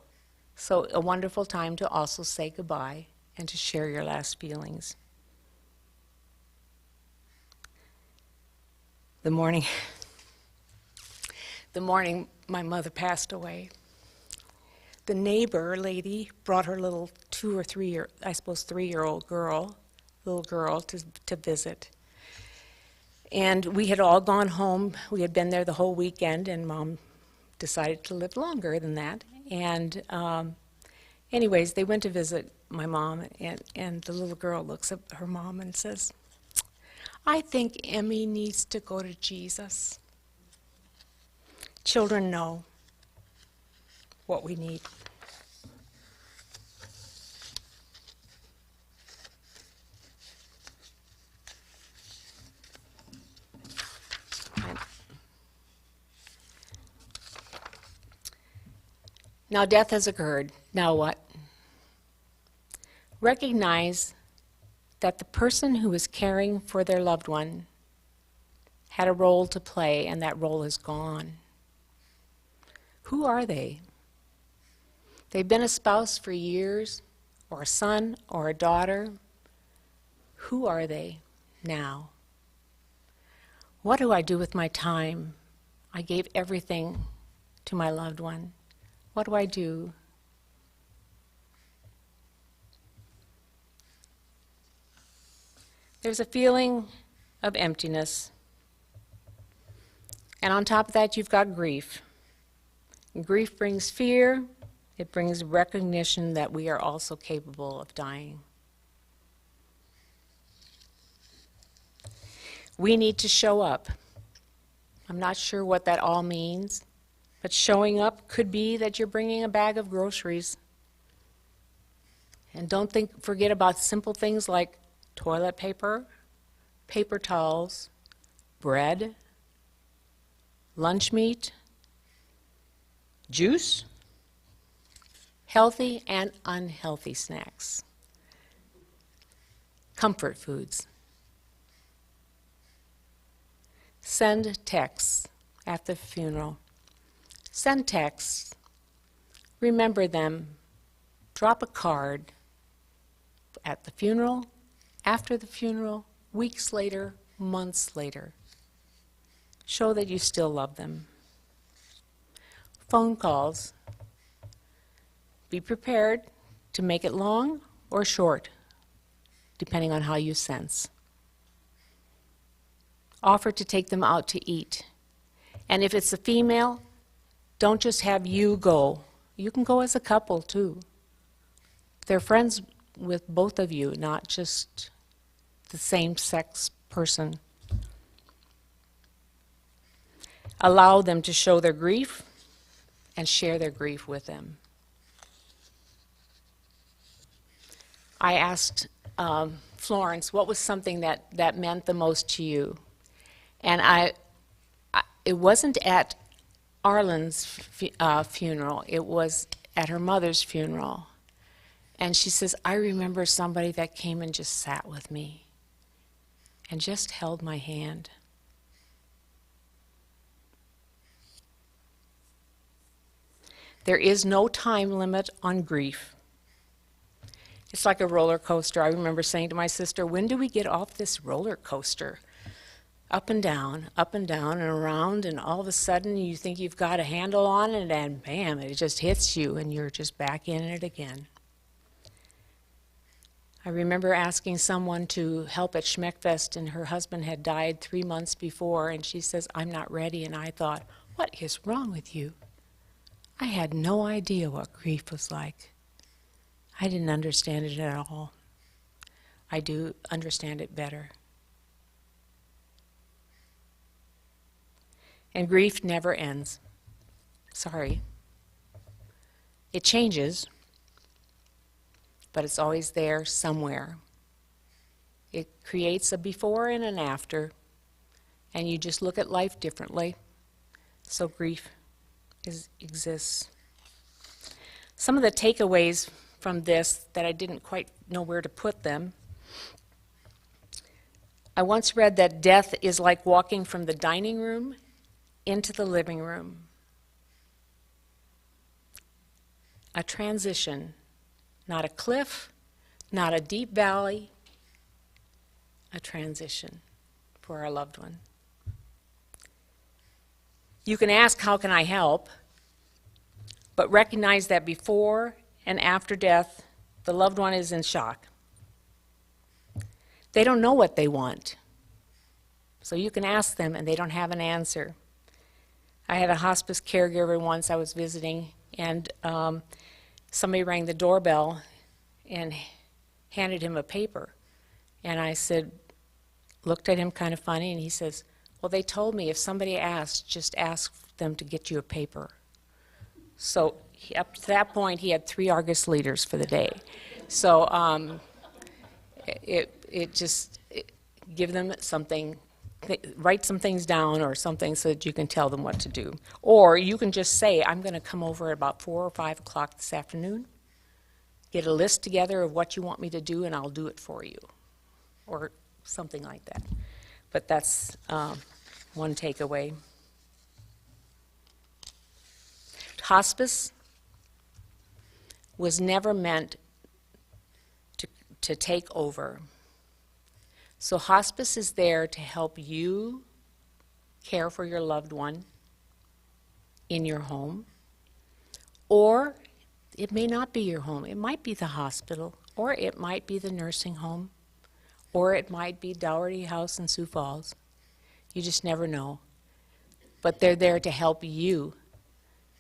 So a wonderful time to also say goodbye and to share your last feelings. The morning my mother passed away, the neighbor lady brought her little 2 or 3 3-year-old little girl to visit. And we had all gone home. We had been there the whole weekend, and Mom decided to live longer than that. And anyways, they went to visit my mom, and the little girl looks at her mom and says, I think Emmy needs to go to Jesus. Children know what we need. Now death has occurred. Now what? Recognize that the person who is caring for their loved one had a role to play, and that role is gone. Who are they? They've been a spouse for years, or a son, or a daughter. Who are they now? What do I do with my time? I gave everything to my loved one. What do I do? There's a feeling of emptiness. And on top of that, you've got grief. And grief brings fear. It brings recognition that we are also capable of dying. We need to show up. I'm not sure what that all means, but showing up could be that you're bringing a bag of groceries. And don't forget about simple things like toilet paper, paper towels, bread, lunch meat, juice, healthy and unhealthy snacks, comfort foods. Send texts at the funeral. Send texts. Remember them. Drop a card at the funeral, after the funeral, weeks later, months later. Show that you still love them. Phone calls. Be prepared to make it long or short, depending on how you sense. Offer to take them out to eat. And if it's a female, don't just have you go. You can go as a couple too. They're friends with both of you, not just the same sex person. Allow them to show their grief and share their grief with them. I asked Florence, what was something that meant the most to you? And it wasn't at Arlen's funeral, it was at her mother's funeral. And she says, I remember somebody that came and just sat with me and just held my hand. There is no time limit on grief. It's like a roller coaster. I remember saying to my sister, when do we get off this roller coaster? Up and down and around, and all of a sudden you think you've got a handle on it, and bam, it just hits you, and you're just back in it again. I remember asking someone to help at Schmeckfest, and her husband had died 3 months before, and she says, I'm not ready. And I thought, what is wrong with you? I had no idea what grief was like. I didn't understand it at all. I do understand it better. And grief never ends. Sorry. It changes, but it's always there somewhere. It creates a before and an after, and you just look at life differently. So grief exists. Some of the takeaways from this that I didn't quite know where to put them. I once read that death is like walking from the dining room into the living room. A transition, not a cliff, not a deep valley, a transition for our loved one. You can ask, how can I help? But recognize that before and after death, the loved one is in shock. They don't know what they want. So you can ask them and they don't have an answer. I had a hospice caregiver once I was visiting, and somebody rang the doorbell and handed him a paper. And I said, looked at him kind of funny, and he says, well, they told me if somebody asked, just ask them to get you a paper. So up to that point, he had 3 Argus leaders for the day. So give them something, write some things down or something so that you can tell them what to do. Or you can just say, I'm going to come over at about 4 or 5 o'clock this afternoon, get a list together of what you want me to do, and I'll do it for you, or something like that. But that's one takeaway. Hospice was never meant to take over. So hospice is there to help you care for your loved one in your home, or it may not be your home. It might be the hospital, or it might be the nursing home, or it might be Dougherty House in Sioux Falls. You just never know. But they're there to help you.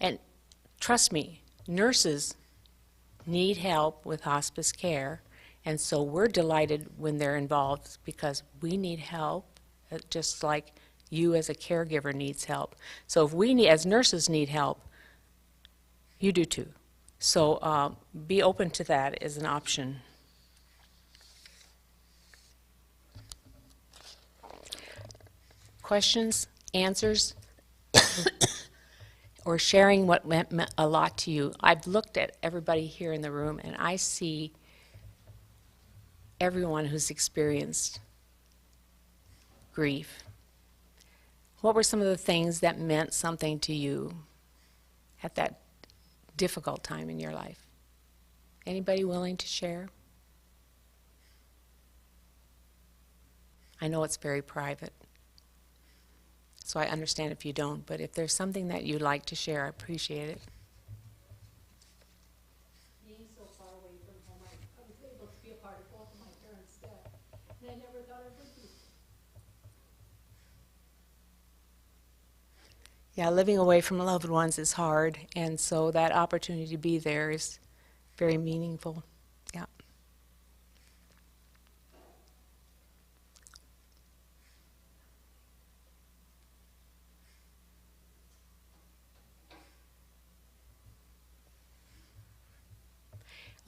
And trust me, nurses need help with hospice care, and so we're delighted when they're involved because we need help, just like you as a caregiver needs help. So if we need, as nurses need help, you do too. So be open to that as an option. Questions, answers, or sharing what meant a lot to you. I've looked at everybody here in the room, and I see everyone who's experienced grief. What were some of the things that meant something to you at that difficult time in your life? Anybody willing to share? I know it's very private, so I understand if you don't, but if there's something that you'd like to share, I appreciate it. Being so far away from home, I was able to be a part of both of my parents' death, and I never thought I would be. Yeah, living away from loved ones is hard, and so that opportunity to be there is very meaningful. Yeah.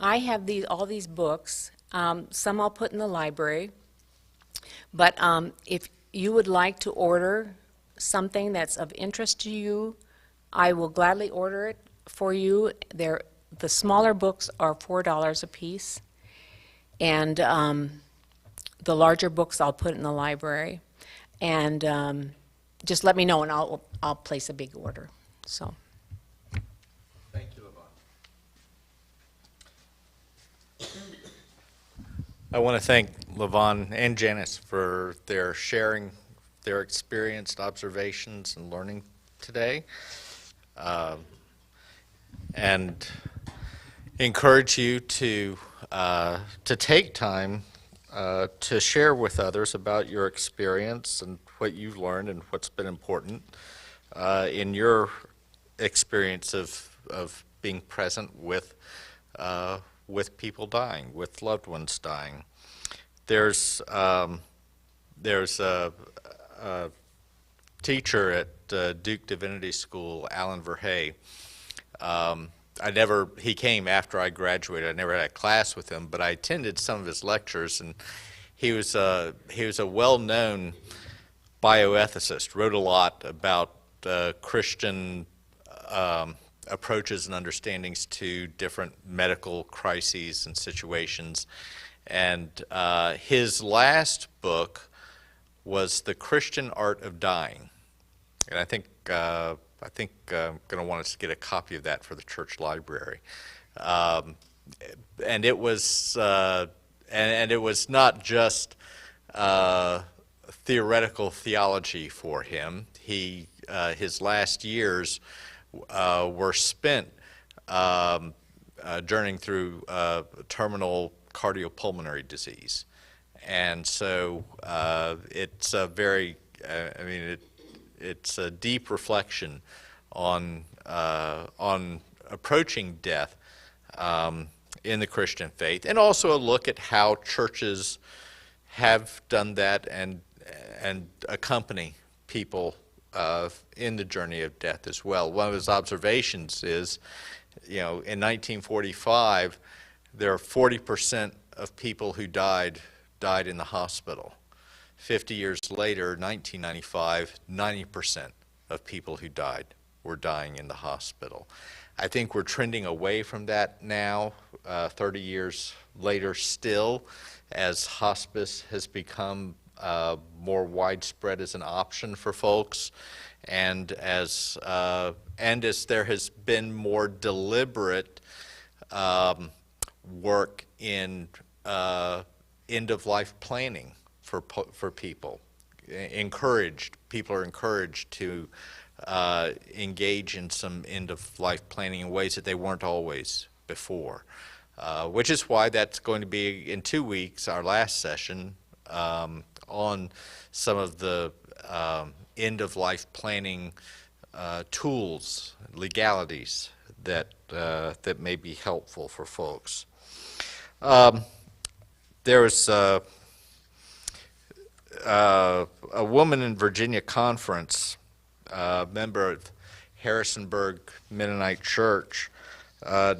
I have all these books. Some I'll put in the library, but if you would like to order something that's of interest to you, I will gladly order it for you. The smaller books are $4 a piece, and the larger books I'll put in the library. And just let me know, and I'll place a big order. So. Thank you, Levon. I want to thank Levon and Janice for their sharing their experienced observations and learning today, and encourage you to take time to share with others about your experience and what you've learned and what's been important in your experience of being present with people dying, with loved ones dying. There's a teacher at Duke Divinity School, Alan Verhey. He came after I graduated. I never had a class with him, but I attended some of his lectures, and he was a well-known bioethicist, wrote a lot about Christian approaches and understandings to different medical crises and situations. And his last book was The Christian Art of Dying. And I think I'm going to want us to get a copy of that for the church library. And it was not just theoretical theology for him. His last years were spent journeying through terminal cardiopulmonary disease. And so it's a very, it's a deep reflection on approaching death in the Christian faith, and also a look at how churches have done that and accompany people in the journey of death as well. One of his observations is, in 1945, there are 40% of people who died in the hospital. 50 years later, 1995, 90% of people who died were dying in the hospital. I think we're trending away from that now, 30 years later still, as hospice has become more widespread as an option for folks, and as there has been more deliberate work in end-of-life planning for people. People are encouraged to engage in some end-of-life planning in ways that they weren't always before, which is why that's going to be in 2 weeks, our last session, on some of the end-of-life planning tools, legalities that may be helpful for folks. There was a woman in Virginia Conference, a member of Harrisonburg Mennonite Church,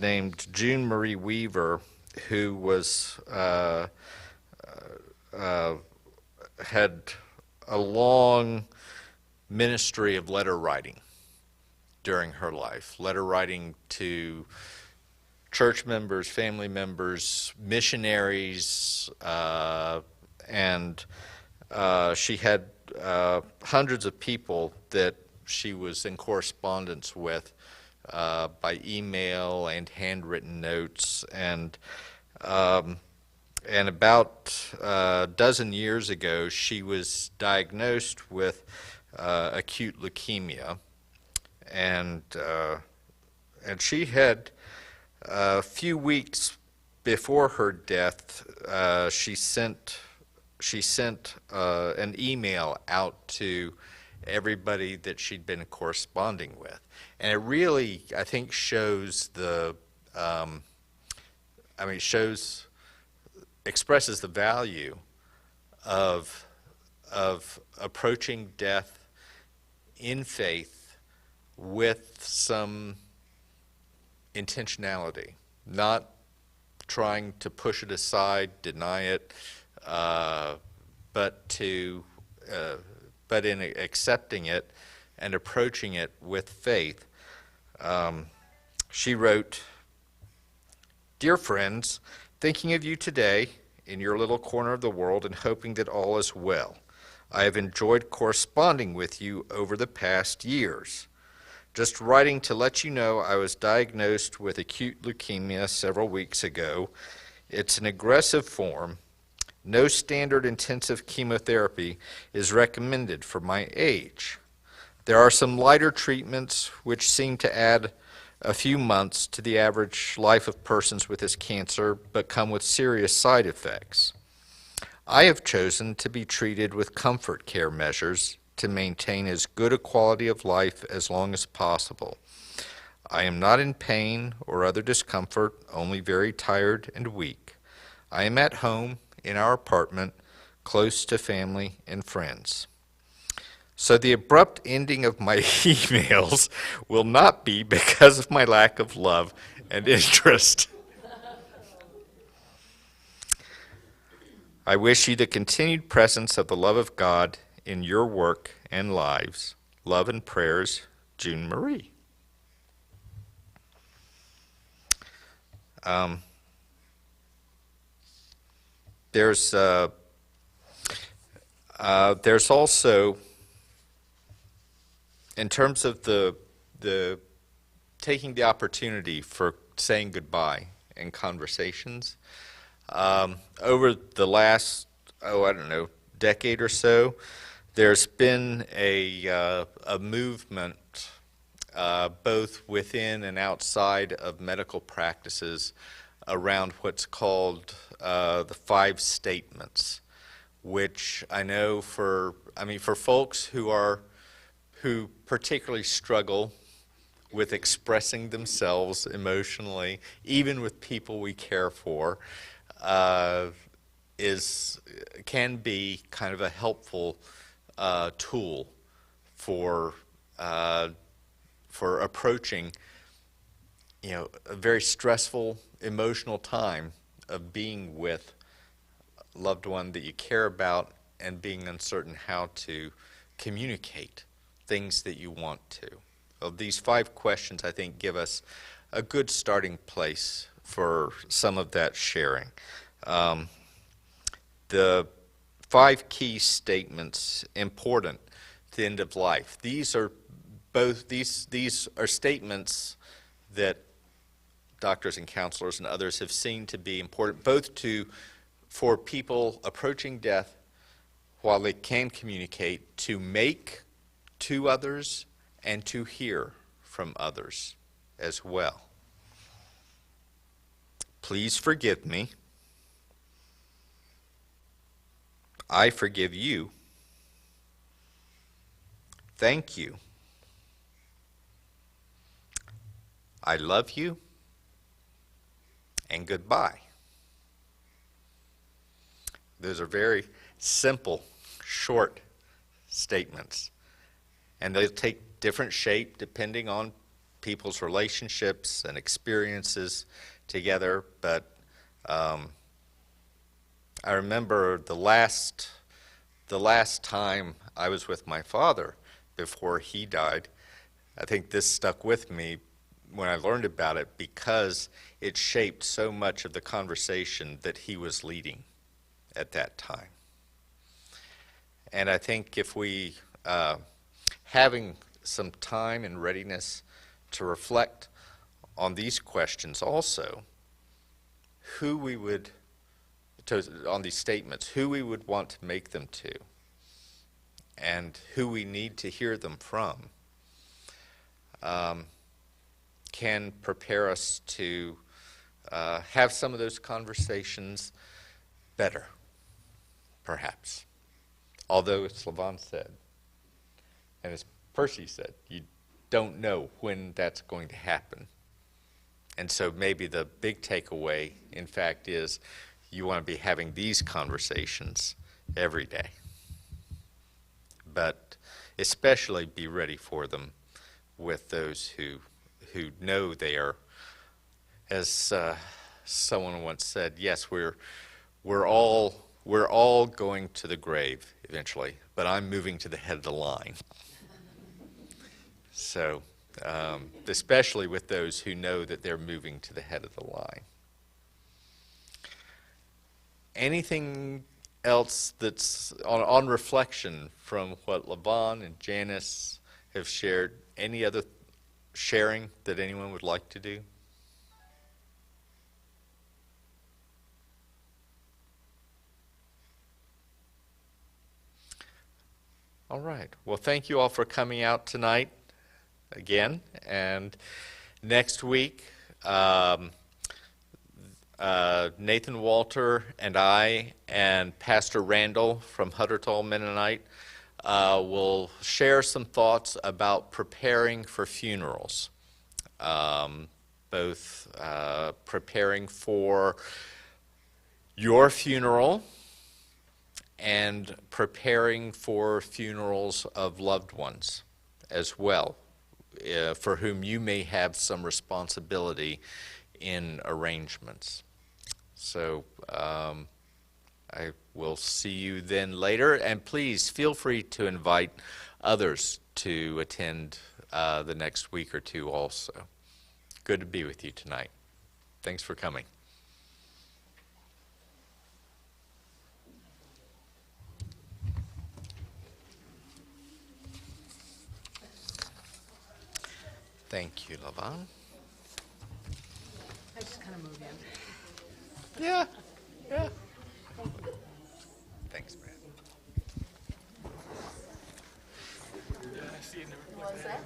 named June Marie Weaver, who was had a long ministry of letter writing during her life, letter writing to church members, family members, missionaries, and she had hundreds of people that she was in correspondence with by email and handwritten notes. And about a dozen years ago, she was diagnosed with acute leukemia. And she had a few weeks before her death, she sent an email out to everybody that she'd been corresponding with, and it really, I think, shows expresses the value of approaching death in faith with some intentionality, not trying to push it aside, deny it, but in accepting it and approaching it with faith. She wrote, "Dear friends, thinking of you today in your little corner of the world and hoping that all is well. I have enjoyed corresponding with you over the past years. Just writing to let you know I was diagnosed with acute leukemia several weeks ago. It's an aggressive form. No standard intensive chemotherapy is recommended for my age. There are some lighter treatments which seem to add a few months to the average life of persons with this cancer, but come with serious side effects. I have chosen to be treated with comfort care measures to maintain as good a quality of life as long as possible. I am not in pain or other discomfort, only very tired and weak. I am at home in our apartment, close to family and friends." So the abrupt ending of my emails will not be because of my lack of love and interest. I wish you the continued presence of the love of God in your work and lives. Love and prayers, June Marie. There's also, in terms of the taking the opportunity for saying goodbye in conversations, over the last, decade or so, there's been a movement both within and outside of medical practices around what's called the 5 statements, which I know for folks who particularly struggle with expressing themselves emotionally, even with people we care for, can be kind of a helpful tool for approaching, a very stressful emotional time of being with a loved one that you care about and being uncertain how to communicate things that you want to. Well, these 5 questions, I think, give us a good starting place for some of that sharing. The 5 key statements important to the end of life. These are statements that doctors and counselors and others have seen to be important, both for people approaching death, while they can communicate, to make to others and to hear from others as well. Please forgive me. I forgive you. Thank you. I love you. And goodbye. Those are very simple, short statements. And they take different shape depending on people's relationships and experiences together. But I remember the last time I was with my father before he died. I think this stuck with me when I learned about it because it shaped so much of the conversation that he was leading at that time. And I think if we, having some time and readiness to reflect on these questions also, who we would, on these statements, who we would want to make them to, and who we need to hear them from, can prepare us to have some of those conversations better, perhaps. Although, as Levon said, and as Percy said, you don't know when that's going to happen. And so maybe the big takeaway, in fact, is you want to be having these conversations every day. But especially be ready for them with those who know they are, as someone once said, yes, we're all going to the grave eventually, but I'm moving to the head of the line. So, especially with those who know that they're moving to the head of the line. Anything else that's on reflection from what Levon and Janice have shared? Any other sharing that anyone would like to do? All right. Well, thank you all for coming out tonight again. And next week, Nathan Walter and I and Pastor Randall from Huttertall Mennonite will share some thoughts about preparing for funerals, both preparing for your funeral and preparing for funerals of loved ones as well, for whom you may have some responsibility in arrangements. So I will see you then later, and please feel free to invite others to attend the next week or two also. Good to be with you tonight. Thanks for coming. Thank you, Levon. I just kind of move in. Yeah, yeah. Thanks, Brad. Was that?